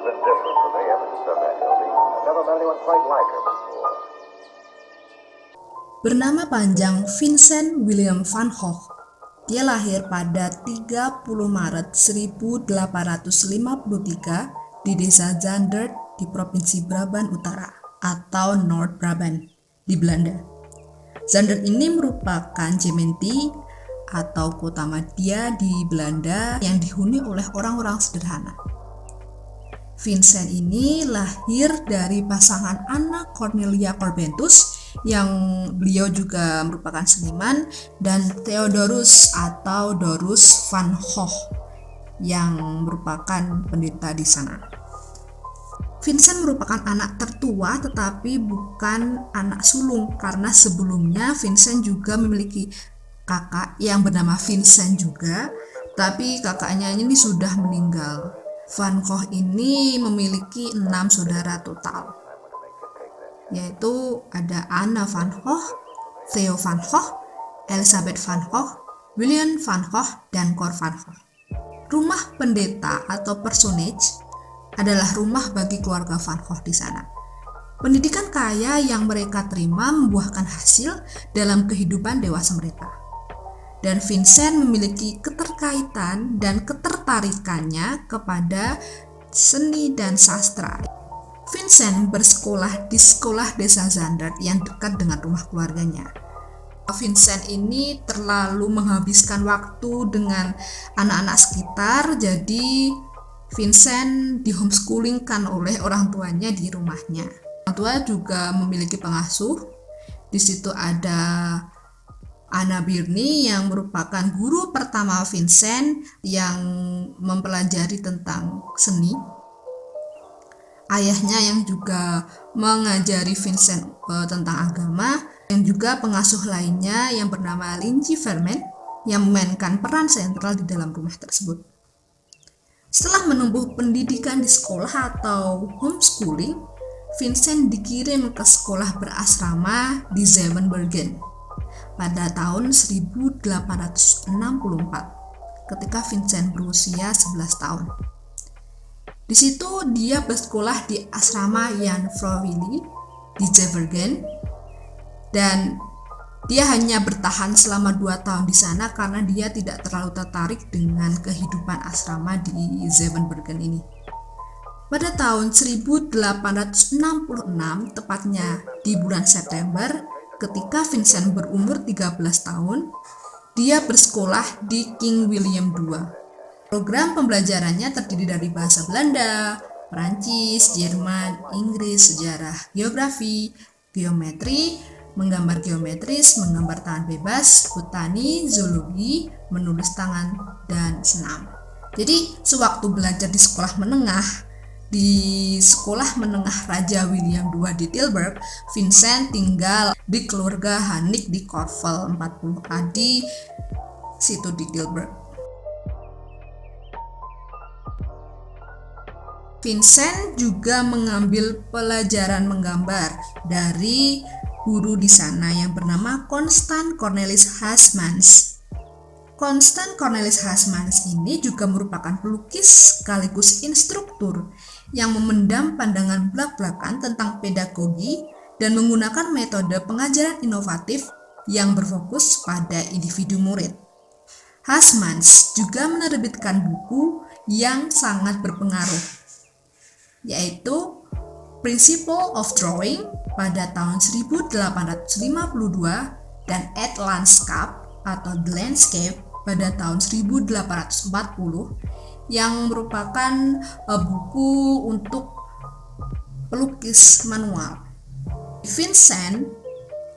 been different for me ever since I met Hildy. I've never met anyone quite like her before. Bernama panjang Vincent William van Gogh. Dia lahir pada 30 Maret 1853 di desa Zandert di Provinsi Brabant Utara atau North Brabant di Belanda. Zandert ini merupakan gemeente atau kota madya di Belanda yang dihuni oleh orang-orang sederhana. Vincent ini lahir dari pasangan Anna Cornelia Corbentus yang beliau juga merupakan seniman dan Theodorus atau Dorus van Gogh yang merupakan pendeta di sana. Vincent merupakan anak tertua tetapi bukan anak sulung karena sebelumnya Vincent juga memiliki kakak yang bernama Vincent juga, tapi kakaknya ini sudah meninggal. Van Gogh ini memiliki 6 saudara total, yaitu ada Anna van Gogh, Theo van Gogh, Elisabeth van Gogh, William van Gogh, dan Cor van Gogh. Rumah pendeta atau personage adalah rumah bagi keluarga Van Gogh di sana. Pendidikan kaya yang mereka terima membuahkan hasil dalam kehidupan dewasa mereka. Dan Vincent memiliki keterkaitan dan ketertarikannya kepada seni dan sastra. Vincent bersekolah di sekolah desa Zandert yang dekat dengan rumah keluarganya. Vincent ini terlalu menghabiskan waktu dengan anak-anak sekitar, jadi Vincent di homeschoolingkan oleh orang tuanya di rumahnya. Orang tua juga memiliki pengasuh. Di situ ada Anna Birnie yang merupakan guru pertama Vincent yang mempelajari tentang seni. Ayahnya yang juga mengajari Vincent tentang agama, dan juga pengasuh lainnya yang bernama Lindsay Verment yang memainkan peran sentral di dalam rumah tersebut. Setelah menempuh pendidikan di sekolah atau homeschooling, Vincent dikirim ke sekolah berasrama di Zevenbergen pada tahun 1864 ketika Vincent berusia 11 tahun. Di situ dia bersekolah di asrama Jan Vrouweli di Zevenbergen dan dia hanya bertahan selama 2 tahun di sana karena dia tidak terlalu tertarik dengan kehidupan asrama di Zevenbergen ini. Pada tahun 1866, tepatnya di bulan September, ketika Vincent berumur 13 tahun, dia bersekolah di King William II. Program pembelajarannya terdiri dari bahasa Belanda, Perancis, Jerman, Inggris, sejarah, geografi, geometri, menggambar geometris, menggambar tangan bebas, botani, zoologi, menulis tangan, dan senam. Jadi sewaktu belajar di sekolah menengah Raja William II di Tilburg, Vincent tinggal di keluarga Hanik di Korvel 40A di situ di Tilburg. Vincent juga mengambil pelajaran menggambar dari guru di sana yang bernama Constant Cornelis Huysmans. Constant Cornelis Huysmans ini juga merupakan pelukis sekaligus instruktur yang memendam pandangan belak-belakan tentang pedagogi dan menggunakan metode pengajaran inovatif yang berfokus pada individu murid. Huysmans juga menerbitkan buku yang sangat berpengaruh, yaitu Principle of Drawing pada tahun 1852 dan At Landscape atau The Landscape pada tahun 1840 yang merupakan buku untuk pelukis manual. Vincent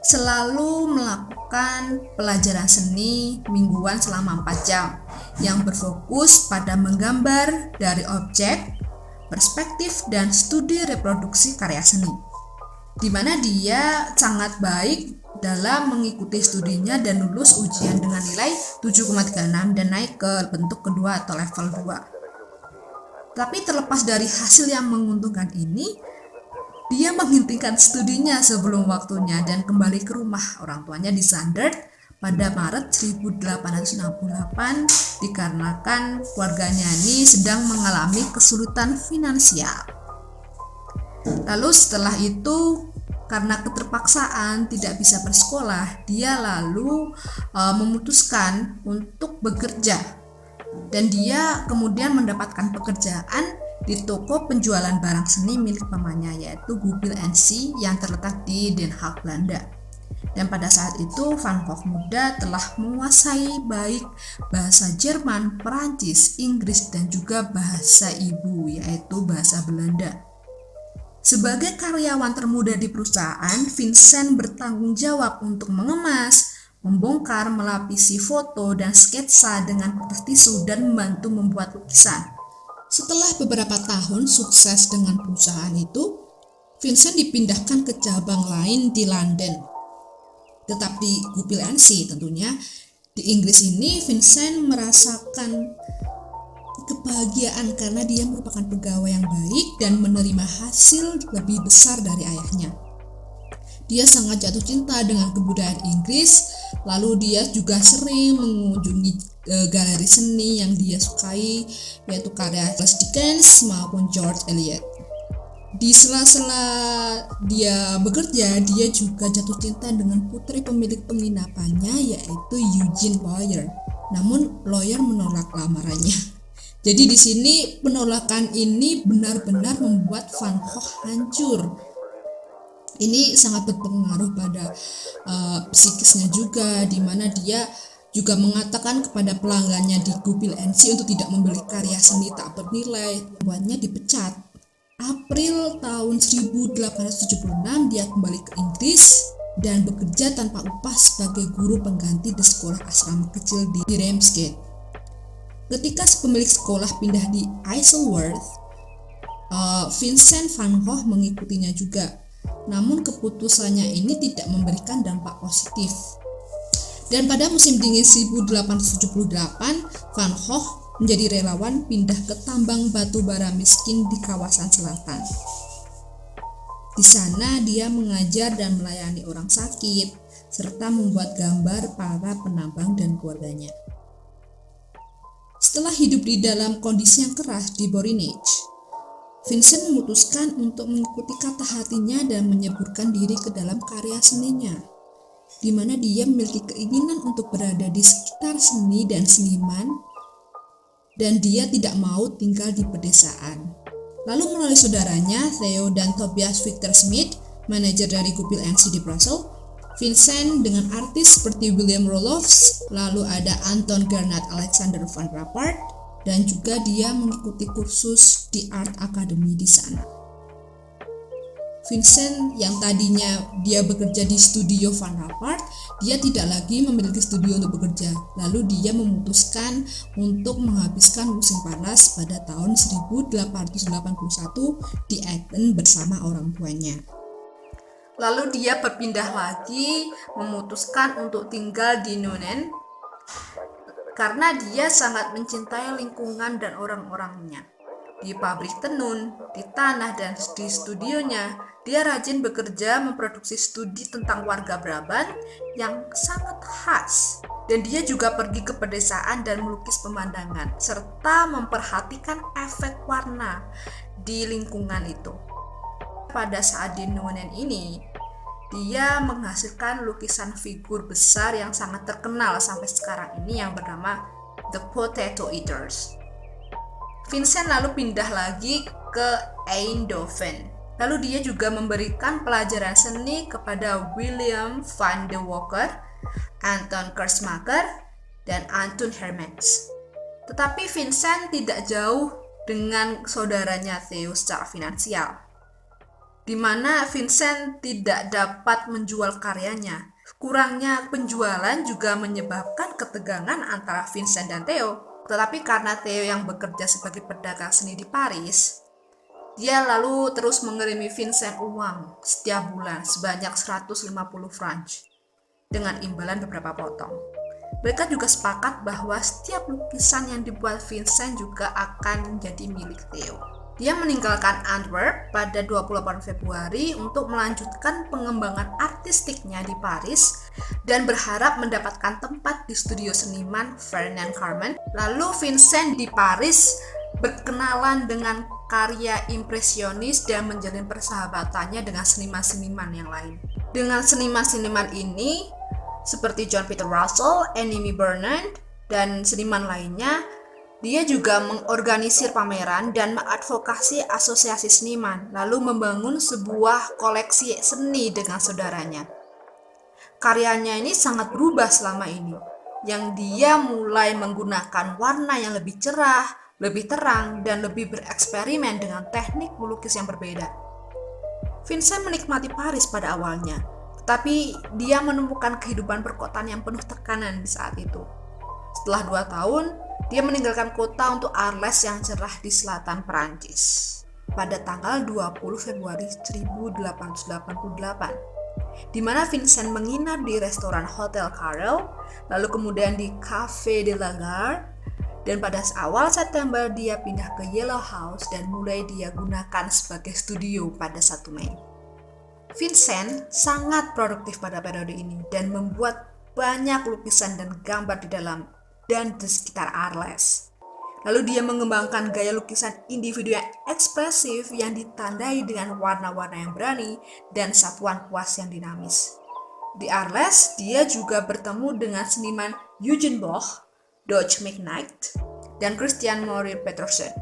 selalu melakukan pelajaran seni mingguan selama 4 jam yang berfokus pada menggambar dari objek, perspektif, dan studi reproduksi karya seni, di mana dia sangat baik dalam mengikuti studinya dan lulus ujian dengan nilai 7,36 dan naik ke bentuk kedua atau level 2. Tapi terlepas dari hasil yang menguntungkan ini, dia menghentikan studinya sebelum waktunya dan kembali ke rumah orang tuanya di Zandert pada Maret 1868 dikarenakan keluarganya ini sedang mengalami kesulitan finansial. Lalu setelah itu karena keterpaksaan tidak bisa bersekolah, dia lalu memutuskan untuk bekerja. Dan dia kemudian mendapatkan pekerjaan di toko penjualan barang seni milik pamannya, yaitu Goupil & Cie yang terletak di Den Haag, Belanda. Dan pada saat itu Van Gogh muda telah menguasai baik bahasa Jerman, Perancis, Inggris, dan juga bahasa ibu, yaitu bahasa Belanda. Sebagai karyawan termuda di perusahaan, Vincent bertanggung jawab untuk mengemas, membongkar, melapisi foto dan sketsa dengan kertas tisu dan membantu membuat lukisan. Setelah beberapa tahun sukses dengan perusahaan itu, Vincent dipindahkan ke cabang lain di London. Tetap di Goupil & Cie tentunya. Di Inggris ini Vincent merasakan kebahagiaan karena dia merupakan pegawai yang baik dan menerima hasil lebih besar dari ayahnya. Dia sangat jatuh cinta dengan kebudayaan Inggris, lalu dia juga sering mengunjungi galeri seni yang dia sukai, yaitu karya Charles Dickens maupun George Eliot. Di sela-sela dia bekerja, dia juga jatuh cinta dengan putri pemilik penginapannya, yaitu Eugene Lawyer. Namun Lawyer menolak lamarannya. Jadi di sini penolakan ini benar-benar membuat Van Gogh hancur. Ini sangat berpengaruh pada psikisnya juga, di mana dia juga mengatakan kepada pelanggannya di Goupil & Cie untuk tidak membeli karya seni tak bernilai, membuatnya dipecat. April tahun 1876 dia kembali ke Inggris dan bekerja tanpa upah sebagai guru pengganti di sekolah asrama kecil di Ramsgate. Ketika pemilik sekolah pindah di Isleworth, Vincent van Gogh mengikutinya juga. Namun keputusannya ini tidak memberikan dampak positif. Dan pada musim dingin 1878, Van Gogh menjadi relawan pindah ke tambang batu bara miskin di kawasan selatan. Di sana dia mengajar dan melayani orang sakit, serta membuat gambar para penambang dan keluarganya. Setelah hidup di dalam kondisi yang keras di Borinage, Vincent memutuskan untuk mengikuti kata hatinya dan menyeburkan diri ke dalam karya seninya, di mana dia memiliki keinginan untuk berada di sekitar seni dan seniman, dan dia tidak mau tinggal di pedesaan. Lalu melalui saudaranya, Theo dan Tobias Victor Smith, manajer dari Goupil & Cie di Brussels, Vincent dengan artis seperti William Roelofs, lalu ada Anton Gernot Alexander van Rappard, dan juga dia mengikuti kursus di Art Academy di sana. Vincent yang tadinya dia bekerja di studio Van Rappard, dia tidak lagi memiliki studio untuk bekerja. Lalu dia memutuskan untuk menghabiskan musim panas pada tahun 1881 di Eton bersama orang tuanya. Lalu dia berpindah lagi, memutuskan untuk tinggal di Nuenen karena dia sangat mencintai lingkungan dan orang-orangnya. Di pabrik tenun, di tanah, dan di studionya, dia rajin bekerja memproduksi studi tentang warga Brabant yang sangat khas. Dan dia juga pergi ke pedesaan dan melukis pemandangan, serta memperhatikan efek warna di lingkungan itu. Pada saat di Nuenen ini, dia menghasilkan lukisan figur besar yang sangat terkenal sampai sekarang ini yang bernama The Potato Eaters. Vincent lalu pindah lagi ke Eindhoven. Lalu dia juga memberikan pelajaran seni kepada William van de Walker, Anton Kersmaker, dan Anton Hermans. Tetapi Vincent tidak jauh dengan saudaranya Theo secara finansial, di mana Vincent tidak dapat menjual karyanya. Kurangnya penjualan juga menyebabkan ketegangan antara Vincent dan Theo. Tetapi karena Theo yang bekerja sebagai pedagang seni di Paris, dia lalu terus mengerimi Vincent uang setiap bulan sebanyak 150 francs dengan imbalan beberapa potong. Mereka juga sepakat bahwa setiap lukisan yang dibuat Vincent juga akan menjadi milik Theo. Dia meninggalkan Antwerp pada 28 Februari untuk melanjutkan pengembangan artistiknya di Paris dan berharap mendapatkan tempat di studio seniman Ferdinand Carmen. Lalu Vincent di Paris berkenalan dengan karya impresionis dan menjalin persahabatannya dengan seniman-seniman yang lain. Dengan seniman-seniman ini seperti John Peter Russell, Annemie Bernard, dan seniman lainnya, dia juga mengorganisir pameran dan mengadvokasi asosiasi seniman, lalu membangun sebuah koleksi seni dengan saudaranya. Karyanya ini sangat berubah selama ini, yang dia mulai menggunakan warna yang lebih cerah, lebih terang, dan lebih bereksperimen dengan teknik melukis yang berbeda. Vincent menikmati Paris pada awalnya, tetapi dia menemukan kehidupan perkotaan yang penuh tekanan di saat itu. Setelah 2 tahun, dia meninggalkan kota untuk Arles yang cerah di selatan Perancis pada tanggal 20 Februari 1888, di mana Vincent menginap di restoran Hotel Carrel, lalu kemudian di Café de la Gare, dan pada awal September dia pindah ke Yellow House dan mulai dia gunakan sebagai studio pada 1 Mei. Vincent sangat produktif pada periode ini dan membuat banyak lukisan dan gambar di dalam dan di sekitar Arles. Lalu dia mengembangkan gaya lukisan individu yang ekspresif yang ditandai dengan warna-warna yang berani dan satuan kuas yang dinamis. Di Arles, dia juga bertemu dengan seniman Eugen Boch, Dodge McKnight, dan Christian Morir Petersen.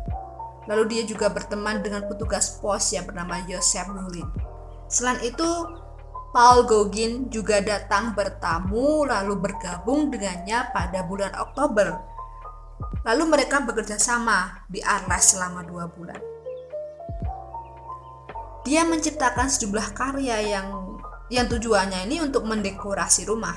Lalu dia juga berteman dengan petugas pos yang bernama Joseph Roulin. Selain itu, Paul Gauguin juga datang bertamu lalu bergabung dengannya pada bulan Oktober. Lalu mereka bekerja sama di Arles selama 2 bulan. Dia menciptakan sejumlah karya yang tujuannya ini untuk mendekorasi rumah.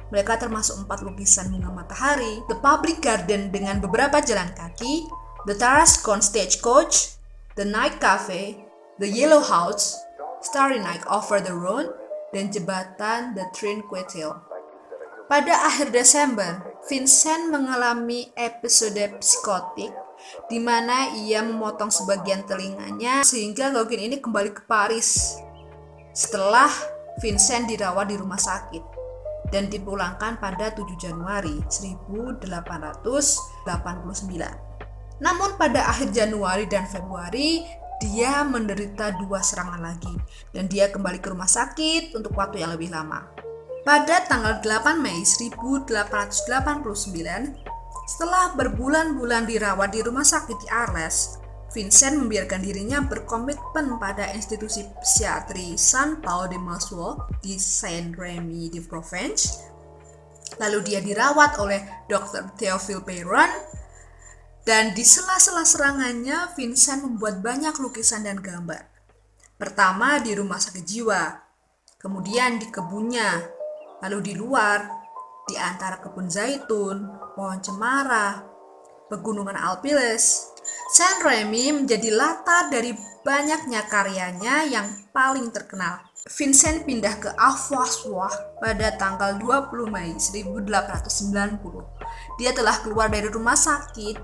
Mereka termasuk 4 lukisan bunga matahari, The Public Garden dengan beberapa jalan kaki, The Tarascon Stagecoach, The Night Cafe, The Yellow House, Starry Night over the Rhone, dan jembatan The Trinquetil. Pada akhir Desember, Vincent mengalami episode psikotik di mana ia memotong sebagian telinganya sehingga Gauguin ini kembali ke Paris. Setelah Vincent dirawat di rumah sakit dan dipulangkan pada 7 Januari 1889. Namun pada akhir Januari dan Februari dia menderita 2 serangan lagi dan dia kembali ke rumah sakit untuk waktu yang lebih lama. Pada tanggal 8 Mei 1889, setelah berbulan-bulan dirawat di rumah sakit di Arles, Vincent membiarkan dirinya berkomitmen pada institusi psikiatri Saint Paul de Massue di Saint-Rémy de Provence. Lalu dia dirawat oleh Dr. Théophile Péron. Dan di sela-sela serangannya, Vincent membuat banyak lukisan dan gambar. Pertama di rumah sakit jiwa, kemudian di kebunnya, lalu di luar, di antara kebun zaitun, pohon cemara, pegunungan Alpilles. Saint-Rémy menjadi latar dari banyaknya karyanya yang paling terkenal. Vincent pindah ke Arles pada tanggal 20 Mei 1890. Dia telah keluar dari rumah sakit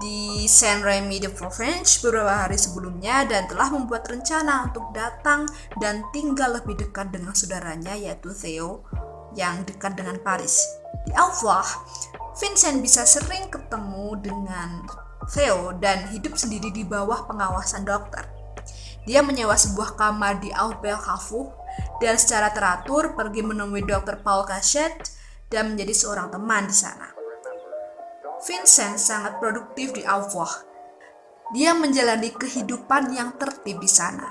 di Saint-Rémy de Provence beberapa hari sebelumnya dan telah membuat rencana untuk datang dan tinggal lebih dekat dengan saudaranya yaitu Theo yang dekat dengan Paris. Di Arles, Vincent bisa sering ketemu dengan Theo dan hidup sendiri di bawah pengawasan dokter. Dia menyewa sebuah kamar di Albert Cafu dan secara teratur pergi menemui Dr. Paul Cachet dan menjadi seorang teman di sana. Vincent sangat produktif di Arles. Dia menjalani kehidupan yang tertib di sana.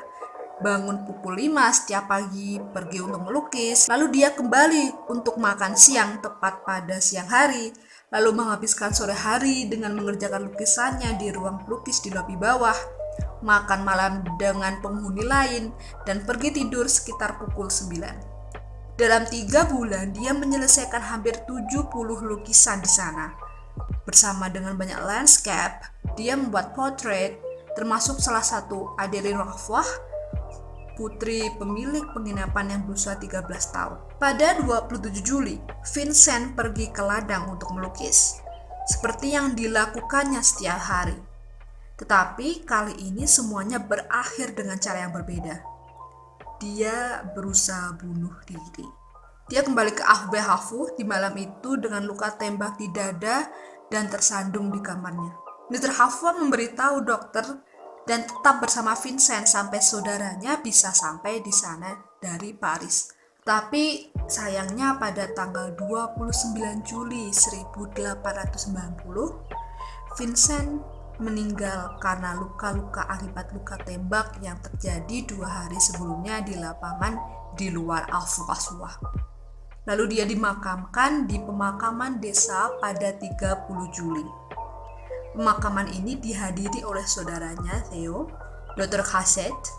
Bangun pukul 5 setiap pagi, pergi untuk melukis, lalu dia kembali untuk makan siang tepat pada siang hari, lalu menghabiskan sore hari dengan mengerjakan lukisannya di ruang pelukis di lobi bawah, makan malam dengan penghuni lain, dan pergi tidur sekitar pukul 9. Dalam 3 bulan, dia menyelesaikan hampir 70 lukisan di sana. Bersama dengan banyak landscape, dia membuat portrait, termasuk salah satu Adeline Roquefort, putri pemilik penginapan yang berusia 13 tahun. Pada 27 Juli, Vincent pergi ke ladang untuk melukis, seperti yang dilakukannya setiap hari. Tetapi kali ini semuanya berakhir dengan cara yang berbeda. Dia berusaha bunuh diri. Dia kembali ke Ahbehafu di malam itu dengan luka tembak di dada dan tersandung di kamarnya. Mr. Hafwa memberitahu dokter dan tetap bersama Vincent sampai saudaranya bisa sampai di sana dari Paris. Tapi sayangnya pada tanggal 29 Juli 1890, Vincent meninggal karena luka-luka akibat luka tembak yang terjadi 2 hari sebelumnya di lapangan di luar Al-Fuqaswa. Lalu dia dimakamkan di pemakaman desa pada 30 Juli. Pemakaman ini dihadiri oleh saudaranya Theo, Dr. Cassette,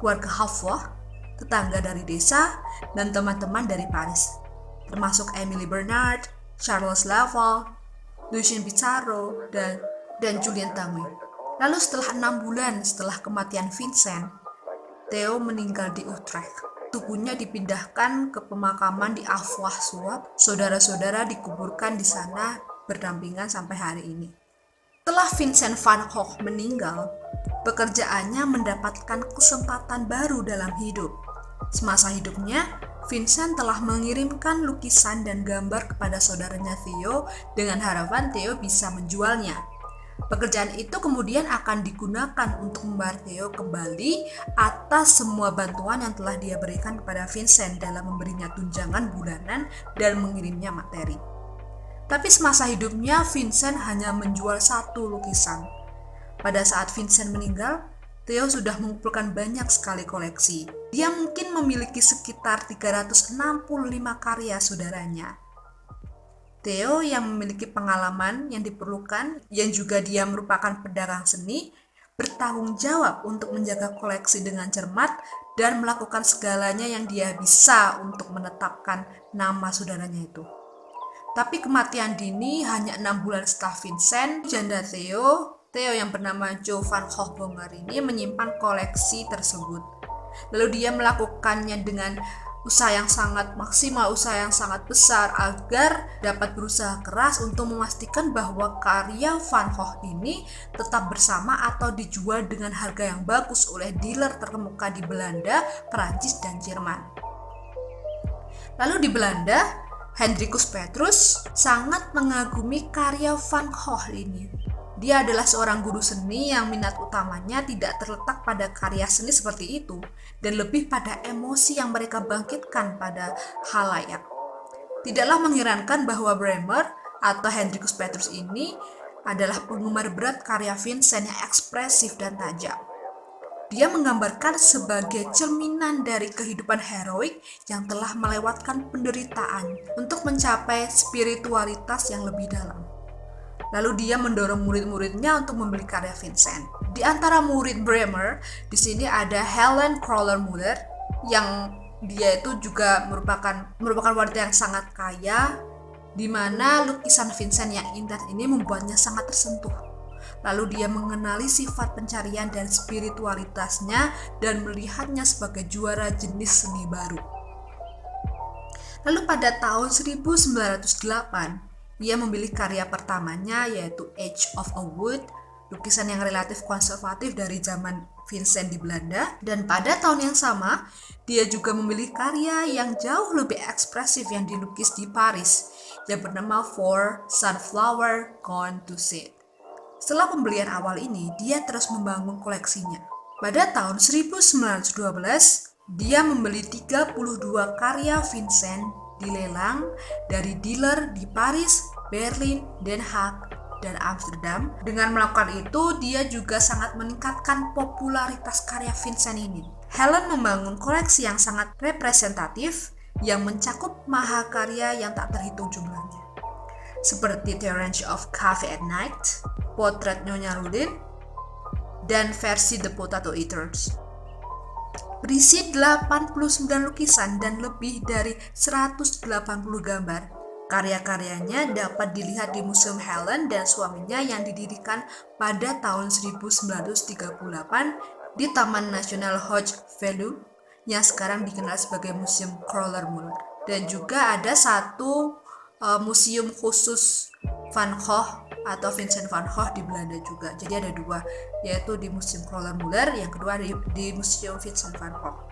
keluarga Hafwa, tetangga dari desa, dan teman-teman dari Paris, termasuk Emily Bernard, Charles Laval, Lucien Pizarro, dan Julien Tanguy. Lalu setelah 6 bulan setelah kematian Vincent, Theo meninggal di Utrecht. Tubuhnya dipindahkan ke pemakaman di Afwaswap. Saudara-saudara dikuburkan di sana berdampingan sampai hari ini. Setelah Vincent van Gogh meninggal, pekerjaannya mendapatkan kesempatan baru dalam hidup. Semasa hidupnya, Vincent telah mengirimkan lukisan dan gambar kepada saudaranya Theo dengan harapan Theo bisa menjualnya. Pekerjaan itu kemudian akan digunakan untuk membayar Theo kembali atas semua bantuan yang telah dia berikan kepada Vincent dalam memberinya tunjangan bulanan dan mengirimnya materi. Tapi semasa hidupnya Vincent hanya menjual 1 lukisan. Pada saat Vincent meninggal, Theo sudah mengumpulkan banyak sekali koleksi. Dia mungkin memiliki sekitar 365 karya saudaranya. Theo yang memiliki pengalaman yang diperlukan, yang juga dia merupakan pedagang seni, bertanggung jawab untuk menjaga koleksi dengan cermat dan melakukan segalanya yang dia bisa untuk menetapkan nama saudaranya itu. Tapi kematian dini hanya 6 bulan setelah Vincent, janda Theo yang bernama Jo van Gogh Bonger ini menyimpan koleksi tersebut. Lalu dia melakukannya dengan usaha yang sangat maksimal, usaha yang sangat besar agar dapat berusaha keras untuk memastikan bahwa karya Van Gogh ini tetap bersama atau dijual dengan harga yang bagus oleh dealer terkemuka di Belanda, Perancis, dan Jerman. Lalu di Belanda, Hendrikus Petrus sangat mengagumi karya Van Gogh ini. Dia adalah seorang guru seni yang minat utamanya tidak terletak pada karya seni seperti itu, dan lebih pada emosi yang mereka bangkitkan pada halayak. Tidaklah mengherankan bahwa Bremer atau Hendrikus Petrus ini adalah penggemar berat karya Vincent yang ekspresif dan tajam. Dia menggambarkan sebagai cerminan dari kehidupan heroik yang telah melewatkan penderitaan untuk mencapai spiritualitas yang lebih dalam. Lalu dia mendorong murid-muridnya untuk membeli karya Vincent. Di antara murid Bremer, di sini ada Helen Kroller-Müller yang dia itu juga merupakan wanita yang sangat kaya, di mana lukisan Vincent yang indah ini membuatnya sangat tersentuh. Lalu dia mengenali sifat pencarian dan spiritualitasnya dan melihatnya sebagai juara jenis seni baru. Lalu pada tahun 1908, dia memilih karya pertamanya yaitu Age of a Wood, lukisan yang relatif konservatif dari zaman Vincent di Belanda. Dan pada tahun yang sama, dia juga memilih karya yang jauh lebih ekspresif yang dilukis di Paris, yang bernama For Sunflower Gone to Seed. Setelah pembelian awal ini, dia terus membangun koleksinya. Pada tahun 1912, dia membeli 32 karya Vincent dilelang dari dealer di Paris, Berlin, Den Haag, dan Amsterdam. Dengan melakukan itu, dia juga sangat meningkatkan popularitas karya Vincent ini. Helen membangun koleksi yang sangat representatif yang mencakup mahakarya yang tak terhitung jumlahnya, seperti Terence of Cafe at Night, Potret Nyonya Rudin, dan versi The Potato Eaters. Berisi 89 lukisan dan lebih dari 180 gambar. Karya-karyanya dapat dilihat di Museum Helen dan suaminya yang didirikan pada tahun 1938 di Taman Nasional Hoogeveen yang sekarang dikenal sebagai Museum Kroller-Müller. Dan juga ada satu museum khusus Van Gogh atau Vincent van Gogh di Belanda juga. Jadi ada dua, yaitu di Museum Kröller-Müller, yang kedua di Museum Vincent van Gogh.